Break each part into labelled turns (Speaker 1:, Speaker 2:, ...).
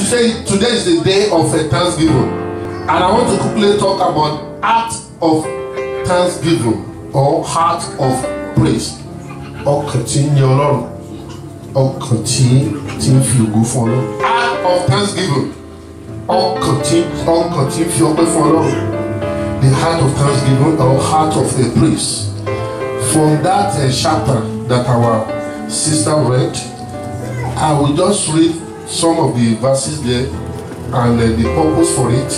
Speaker 1: say today is the day of a thanksgiving, and I want to quickly talk about act of thanksgiving or heart of praise. Or continue, Lord. Or continue to feel good for Lord. Act of thanksgiving. Or continue feel good for Lord. The heart of thanksgiving or heart of a praise. From that chapter that our sister read, I will just read some of the verses there and the purpose for it.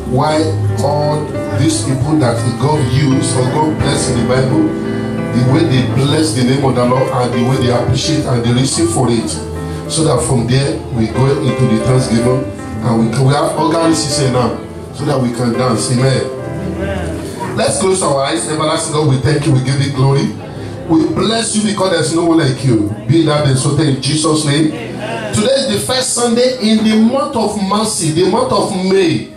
Speaker 1: Why all these people that God used or God blessed in the Bible, the way they bless the name of the Lord and the way they appreciate and they receive for it. So that from there we go into the thanksgiving and we have organics now so that we can dance. Amen. Let's close our eyes. Everlasting God, we thank you, we give you glory. We bless you because there's no one like you. Be that exalted in Jesus' name. Amen. Today is the first Sunday in the month of mercy, the month of May.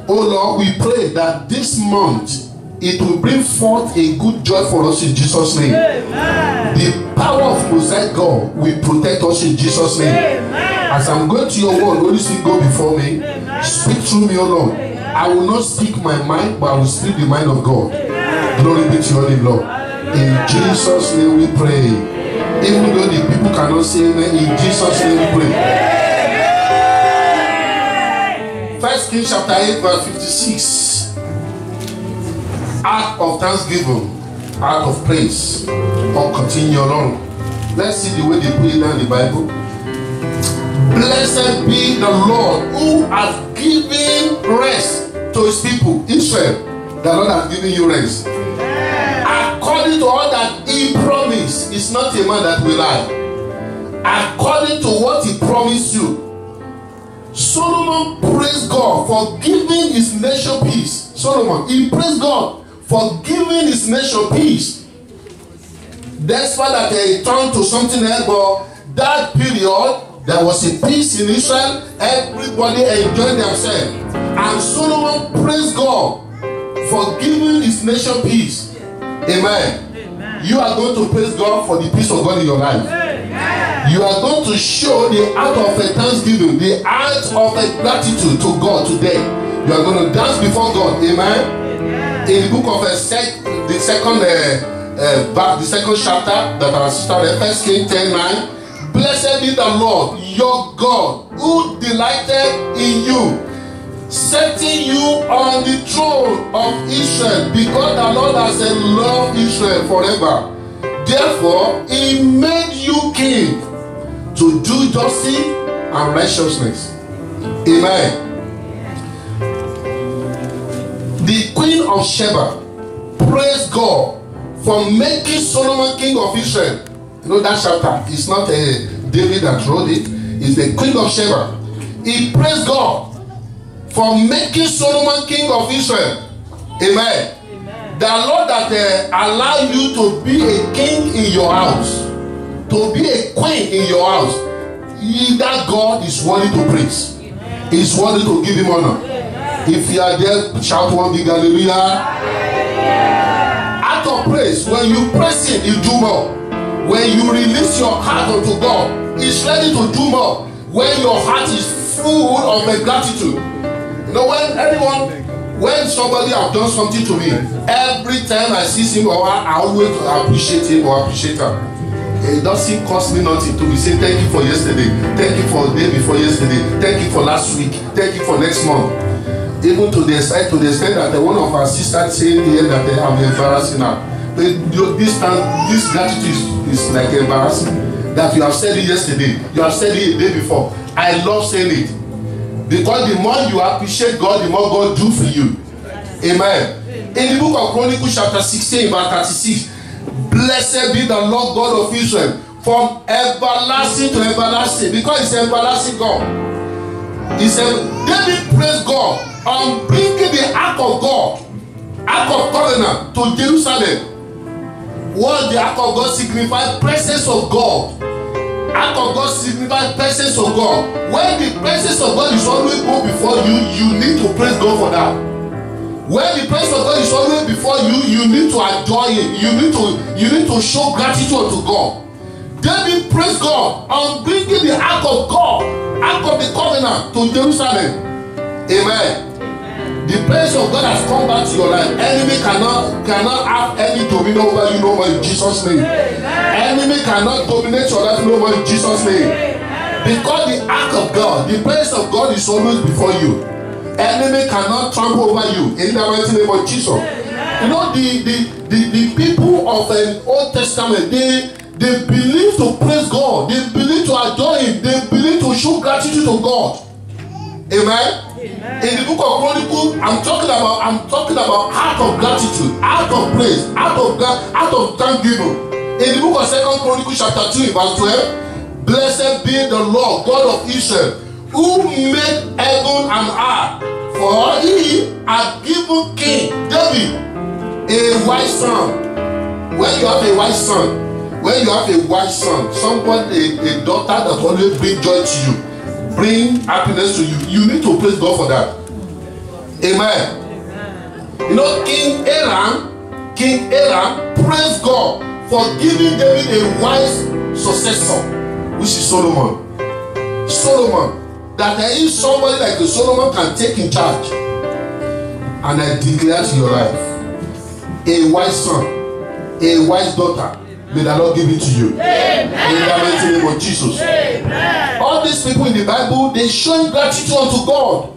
Speaker 1: Oh Lord, we pray that this month it will bring forth a good joy for us in Jesus' name. Amen. The power of Mosaic God will protect us in Jesus' name. Amen. As I'm going to your word, Holy Spirit, go before me. Amen. Speak through me, O Lord. Amen. I will not speak my mind, but I will speak the mind of God. Amen. Glory be to your name, Lord. In Jesus' name we pray. Even though the people cannot say amen, in Jesus' name we pray. 1 Kings chapter 8 verse 56. Act of thanksgiving, act of praise, or continue along. Let's see the way they put it down in the Bible. Blessed be the Lord who has given rest to his people, Israel. The Lord has given you rest. According to all that he promised, it's not a man that will lie. According to what he promised you, Solomon praised God for giving his nation peace. Solomon, he praised God for giving his nation peace. Despite that they turned to something else, but that period, there was a peace in Israel. Everybody enjoyed themselves. And Solomon praised God for giving his nation peace. Amen. Amen. You are going to praise God for the peace of God in your life. Amen. You are going to show the act of a thanksgiving, the act of a gratitude to God today. You are going to dance before God. Amen. Amen. In the book of the second chapter that our sister read, 1 Kings 10:9. Blessed be the Lord your God who delighted in you, setting you on the throne of Israel, because the Lord has loved Israel forever. Therefore, he made you king to do justice and righteousness. Amen. The Queen of Sheba praised God for making Solomon king of Israel. You know that chapter, it's not David that wrote it, it's the Queen of Sheba. He praised God for making Solomon king of Israel. Amen. Amen. The Lord that allowed you to be a king in your house, to be a queen in your house, that God is worthy to praise. Amen. He's worthy to give him honor. Amen. If you are there, shout one big hallelujah. Hallelujah. Act of praise. When you praise him, you do more. When you release your heart unto God, he's ready to do more. When your heart is full of gratitude. You know, when somebody has done something to me, every time I see him or I always appreciate him or appreciate her. It doesn't cost me nothing to be saying thank you for yesterday, thank you for the day before yesterday, thank you for last week, thank you for next month. Even to the extent that one of our sisters saying here that I'm embarrassing her. This gratitude is like embarrassing. That you have said it yesterday, you have said it the day before. I love saying it. Because the more you appreciate God, the more God do for you. Amen. In the book of Chronicles chapter 16 verse 36, blessed be the Lord God of Israel from everlasting to everlasting, because it's everlasting God. He said, David praised God on bringing the ark of God, ark of covenant, to Jerusalem. What the ark of God signifies? Presence of God. Ark of God signifies presence of God. When the presence of God is always go before you, you need to praise God for that. When the presence of God is always before you, you need to adore him. You need to show gratitude to God. David praised God on bringing the ark of God, ark of the covenant, to Jerusalem. Amen. The praise of God has come back to your life. Enemy cannot have any dominion over you no more in Jesus' name. Enemy cannot dominate your life no more in Jesus' name. Because the ark of God, the praise of God is always before you. Enemy cannot trample over you in the mighty name of Jesus. You know, the people of the Old Testament, they believe to praise God, they believe to adore Him, they believe to show gratitude to God. Amen. In the book of Chronicles, I'm talking about heart of gratitude, heart of praise, heart of thanksgiving. In the book of 2 Chronicles chapter 2 verse 12, blessed be the Lord God of Israel, who made heaven and earth, for He had given King David a wise son. When you have a wise son, somebody, a daughter that always brings joy to you, bring happiness to you, you need to praise God for that. Amen. You know, King Aram praised God for giving David a wise successor, which is Solomon. That there is somebody like Solomon can take in charge. And I declare to your life, a wise son, a wise daughter, may the Lord give it to you. Amen. In the mighty name of Jesus. Amen. All these people in the Bible, they show gratitude unto God.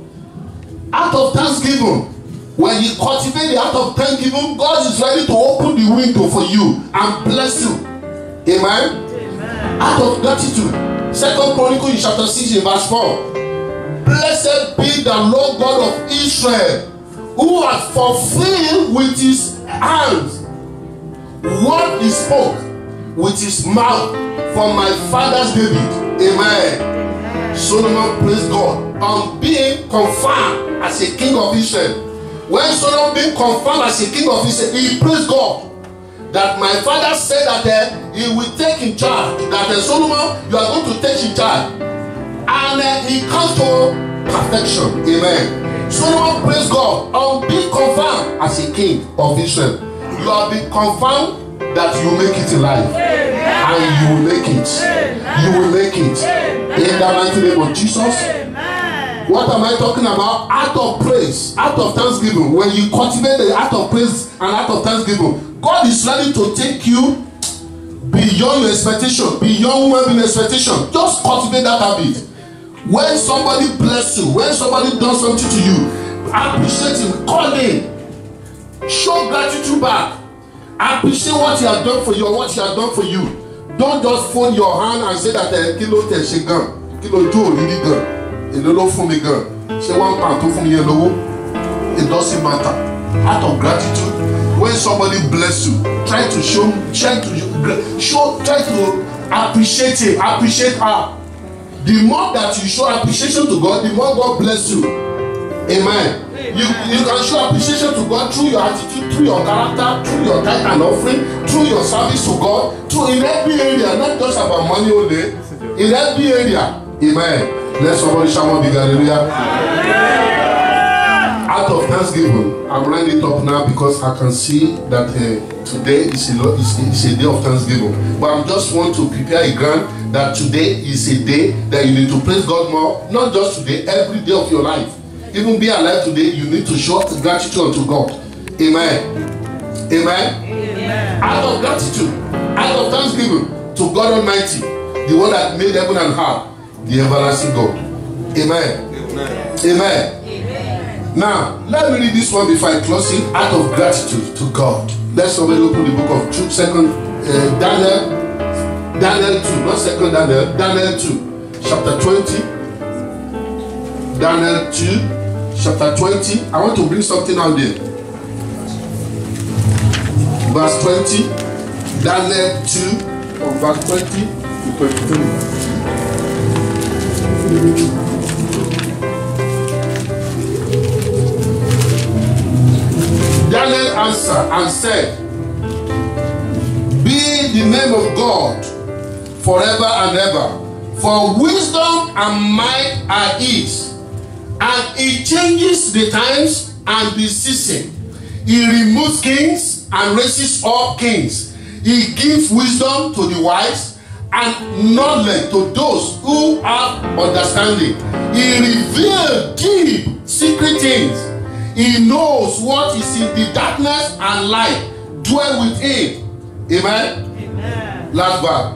Speaker 1: Out of thanksgiving. When you cultivate the heart of thanksgiving, God is ready to open the window for you and bless you. Amen. Amen. Out of gratitude. 2 Chronicles chapter 6 in verse 4. Blessed be the Lord God of Israel, who has fulfilled with his hands what he spoke with his mouth for my father's David. Amen. Solomon praised God on being confirmed as a king of Israel. When Solomon being confirmed as a king of Israel, he praised God that my father said that he will take in charge, that Solomon, you are going to take in charge, and he comes to perfection. Amen. Solomon praised God on being confirmed as a king of Israel. You have been confirmed that you will make it in life. Amen. And you will make it. Amen. You will make it. Amen. In the mighty name of Jesus. Amen. What am I talking about? Act of praise, act of thanksgiving. When you cultivate the act of praise and act of thanksgiving, God is ready to take you beyond your expectation, beyond human being expectation. Just cultivate that habit. When somebody bless you, when somebody does something to you, appreciate him, call him, show gratitude back. Appreciate what he has done for you or what he has done for you. Don't just fold your hand and say that kilo te ṣe gan, kilo jo really gan, èló fún mi gan, ṣé £1 tó fún mi yẹn lówó. It doesn't matter. Out of gratitude, when somebody bless you, try to appreciate him, appreciate her. The more that you show appreciation to God, the more God bless you. Amen. You can show appreciation to God through your attitude, through your character, through your tithe and offering, through your service to God, through in every area, not just about money only. In every area. Amen. Let somebody shout big hallelujah. Out of thanksgiving, I'm writing it up now because I can see that today is a day of thanksgiving. But I just want to prepare a ground that today is a day that you need to praise God more. Not just today, every day of your life. Even be alive today, you need to show gratitude unto God. Amen. Amen. Amen. Out of gratitude, out of thanksgiving to God Almighty, the one that made heaven and earth, the everlasting God. Amen. Amen. Amen. Amen. Now, let me read this one before I close it. Out of gratitude to God. Let's somebody open the book of Daniel 2, not second Daniel, Daniel 2, chapter 20. Daniel 2. Chapter 20. I want to bring something out there. Verse 20. Daniel 2 from verse 20 to 23. Daniel answered and said, be the name of God forever and ever, for wisdom and might are his. And he changes the times and the season. He removes kings and raises up kings. He gives wisdom to the wise and knowledge to those who have understanding. He revealed deep, secret things. He knows what is in the darkness, and light dwell with him. Amen? Amen. Last verse.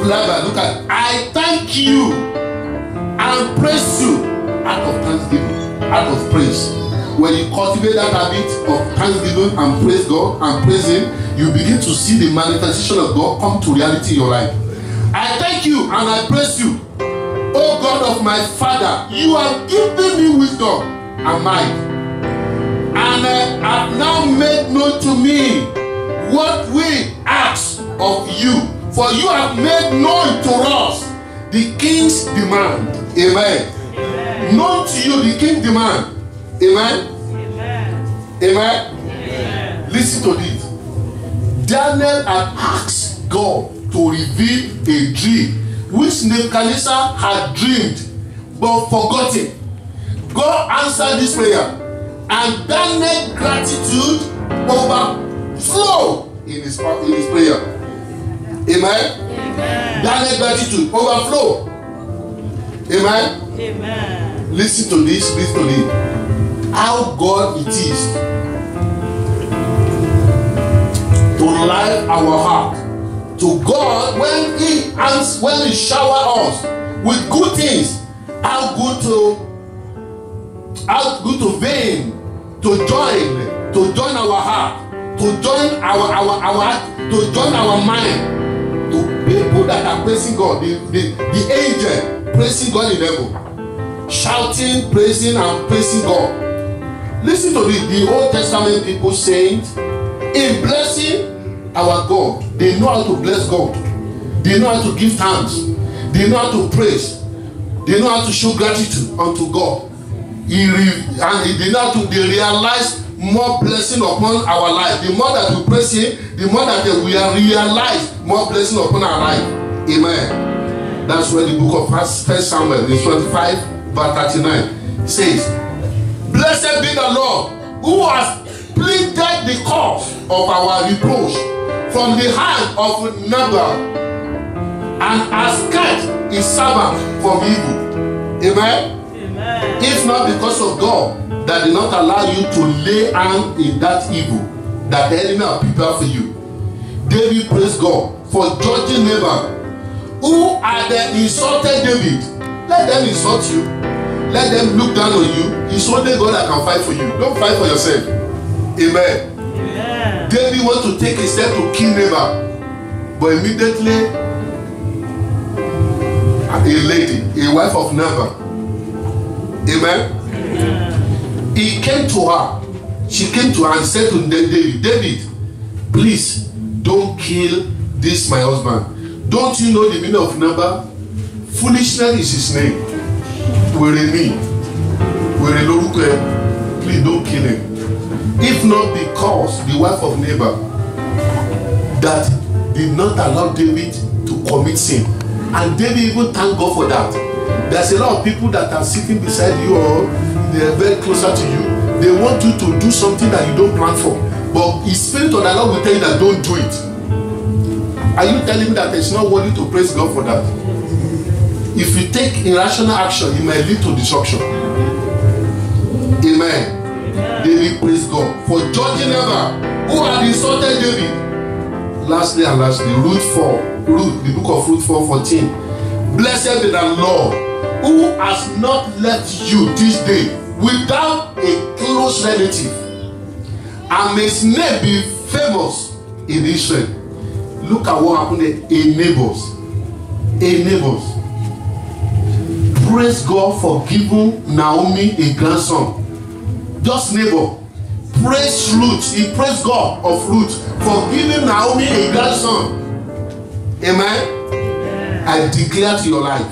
Speaker 1: Look at it. I thank you and praise you out of thanksgiving, out of praise. When you cultivate that habit of thanksgiving and praise God and praise Him, you begin to see the manifestation of God come to reality in your life. I thank you and I praise you, O God of my Father. You have given me wisdom and might, and have now made known to me what we ask of you. For you have made known to us the king's demand. Amen. Amen. Known to you the king's demand. Amen. Amen. Amen. Amen. Listen to this. Daniel had asked God to reveal a dream which Nebuchadnezzar had dreamed but forgotten. God answered this prayer, and Daniel's gratitude overflowed in his prayer. Amen. Amen. Daniel's gratitude overflow. Amen. Amen. Listen to this. Listen to this. How God it is to light our heart to God when He shower us with good things. How good to vain to join our heart, to join our mind to people that are praising God, the angel praising God in heaven, shouting, praising and praising God. Listen to the Old Testament people saying, in blessing our God, they know how to bless God. They know how to give thanks. They know how to praise. They know how to show gratitude unto God. They realize more blessing upon our life. The more that we praise Him, the more that we realize more blessing upon our life. Amen. That's where the book of 1 Samuel, in 25, verse 39, says, blessed be the Lord, who has pleaded the cause of our reproach from the hand of Nabal, and has kept his servant from evil. Amen? Amen. If not because of God that did not allow you to lay hand in that evil that the enemy have prepared for you. David praised God for judging Nabal, who had insulted David. Let them insult you. Let them look down on you. It's only God that can fight for you. Don't fight for yourself. Amen. Amen. David wants to take a step to kill Nabal, but immediately a lady, a wife of Nabal, amen. Amen. He came to her. She came to her and said to David, David, please don't kill this my husband. Don't you know the meaning of Nabal? Foolishness is his name. Please don't kill him. If not because the wife of Nabal that did not allow David to commit sin. And David even thanked God for that. There's a lot of people that are sitting beside you or they're very closer to you. They want you to do something that you don't plan for. But His Spirit of the Lord will tell you that don't do it. Are you telling me that it's not worthy to praise God for that? If you take irrational action, it might lead to destruction. Amen. David praised God for judging Nabal, who had insulted David. Lastly, Ruth, the book of Ruth 4:14. Blessed be the Lord, who has not left you this day without a close relative, and may His name be famous in Israel. Look at what happened in neighbors. Praise God for giving Naomi a grandson. Just neighbor. Praise Ruth. He praised God of Ruth for giving Naomi a grandson. Amen. I declare to your life,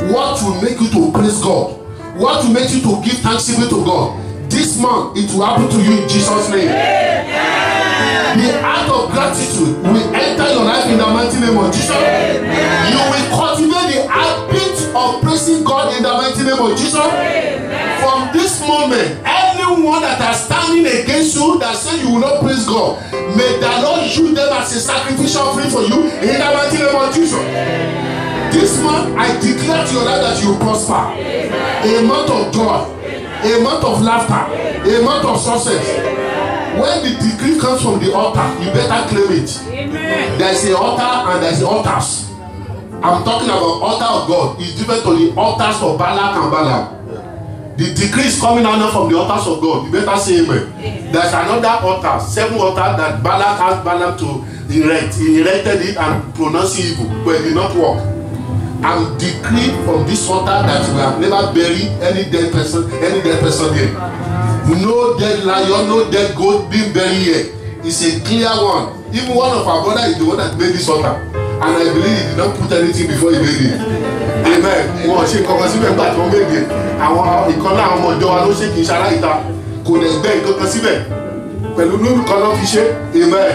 Speaker 1: what will make you to praise God? What will make you to give thanksgiving to God? This month it will happen to you in Jesus' name. Amen. The act of gratitude will enter your life in the mighty name of Jesus. Amen. You will cultivate the habit of praising God in the mighty name of Jesus. Amen. From this moment, anyone Anyone that are standing against you, that say you will not praise God, may the Lord use them as a sacrificial offering for you in the mighty name of Jesus. This month, I declare to your life that you will prosper. A month of joy, a month of laughter, a month of success. When the decree comes from the altar, you better claim it. There is an altar and there is altars. I'm talking about altar of God. It's different to the altars of Balak and Balaam. The decree is coming out from the altars of God. You better say amen. There's another altar, 7 altars that Balak asked Balaam to erect. He erected it and pronounced evil, but it did not work. I'm decreeing from this altar that we have never buried any dead person here. No dead lion, no dead goat being buried here. It's a clear one. Even one of our brothers is the one that made this altar. And I believe he did not put anything before he made it. Amen. Wọ́n ṣe nǹkan kan síbẹ̀ nígbà tí wọ́n méje. Àwọn ìkan náà àwọn ọmọ ìjọ wa ló ṣe kì í ṣara ìta. Kò lè gbẹ́ nǹkan kan síbẹ̀. Pẹ̀lú lórúkọ náà fi ṣe. Amen.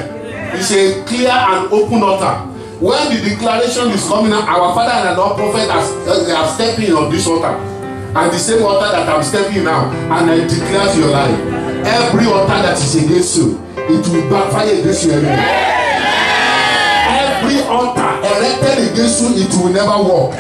Speaker 1: It's a clear and open altar. When the declaration is coming out, our father and our prophet have stepped in on this altar. And the same altar that I'm stepping now. And I declare to your life, every altar that is against you, it will backfire against you anyway. Every altar erected against you, it will never work.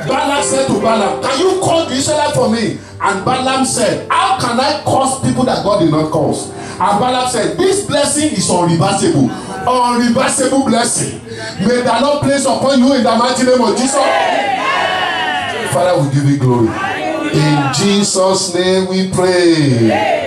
Speaker 1: Balaam said to Balaam, can you call the Israelites for me? And Balaam said, how can I curse people that God did not curse? And Balaam said, this blessing is unreversible. Unreversible blessing. May the Lord place upon you in the mighty name of Jesus. Father, we give you glory. In Jesus' name we pray.